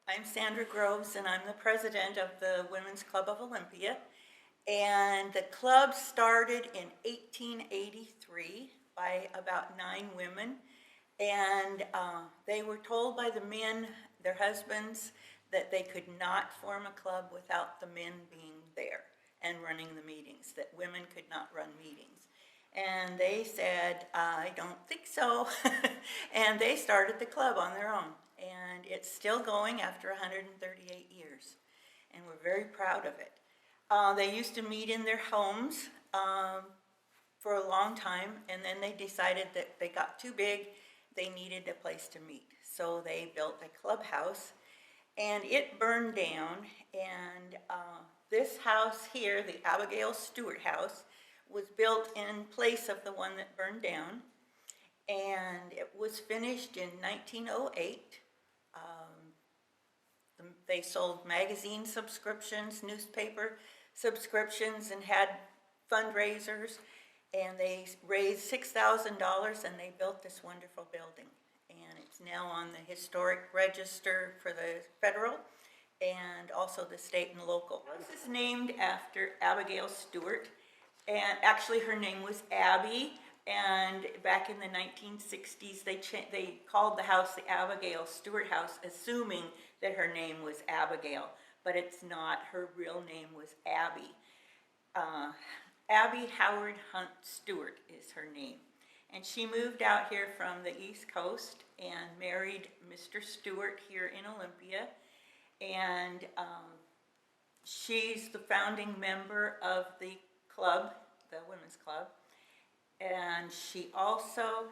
I'm Sandra Groves, and I'm the president of the Women's Club of Olympia. And the club started in 1883 by about 9 women. And they were told by the men, their husbands, that they could not form a club without the men being there and running the meetings, that women could not run meetings. And they said, I don't think so. And they started the club on their own. And it's still going after 138 years. And we're very proud of it. They used to meet in their homes for a long time, and then they decided that they got too big, they needed a place to meet. So they built a clubhouse, and it burned down, and this house here, the Abigail Stuart House, was built in place of the one that burned down, and it was finished in 1908. They sold magazine subscriptions, newspaper subscriptions, and had fundraisers, and they raised $6,000, and they built this wonderful building. And it's now on the historic register for the federal and also the state and local. This is named after Abigail Stuart, and actually her name was Abby, and back in the 1960s they called the house the Abigail Stuart House, assuming that her name was Abigail, but it's not. Her real name was Abby. Abby Howard Hunt Stewart is her name. And she moved out here from the East Coast and married Mr. Stewart here in Olympia. And she's the founding member of the club, the Women's Club. And she also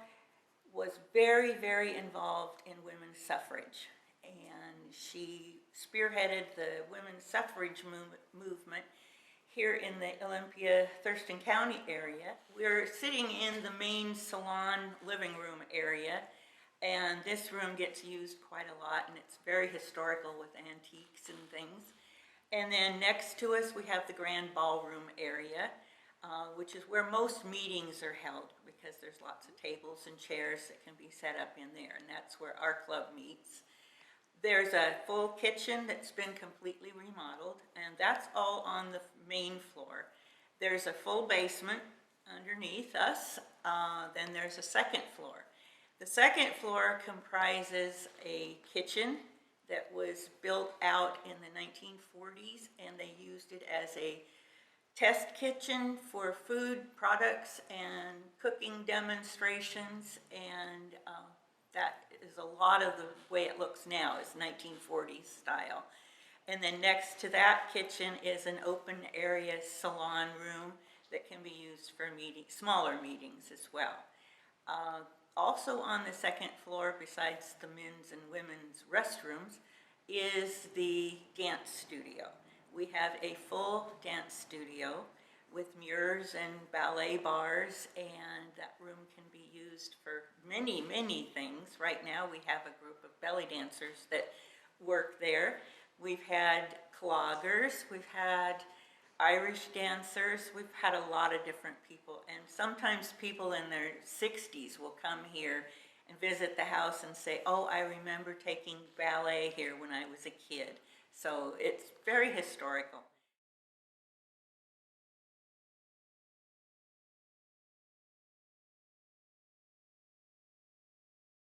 was very, very involved in women's suffrage. And she spearheaded the women's suffrage movement here in the Olympia, Thurston County area. We're sitting in the main salon living room area, and this room gets used quite a lot, and it's very historical with antiques and things. And then next to us we have the grand ballroom area, which is where most meetings are held, because there's lots of tables and chairs that can be set up in there, and that's where our club meets. There's a full kitchen that's been completely remodeled, and that's all on the main floor. There's a full basement underneath us. Then there's a second floor. The second floor comprises a kitchen that was built out in the 1940s, and they used it as a test kitchen for food products and cooking demonstrations, and that is a lot of the way it looks now, is 1940s style. And then next to that kitchen is an open area salon room that can be used for smaller meetings as well. Also on the second floor, besides the men's and women's restrooms, is the dance studio. We have a full dance studio with mirrors and ballet bars, and that room can be used for many, many things. Right now we have a group of belly dancers that work there. We've had cloggers, we've had Irish dancers, we've had a lot of different people, and sometimes people in their 60s will come here and visit the house and say, oh, I remember taking ballet here when I was a kid. So it's very historical.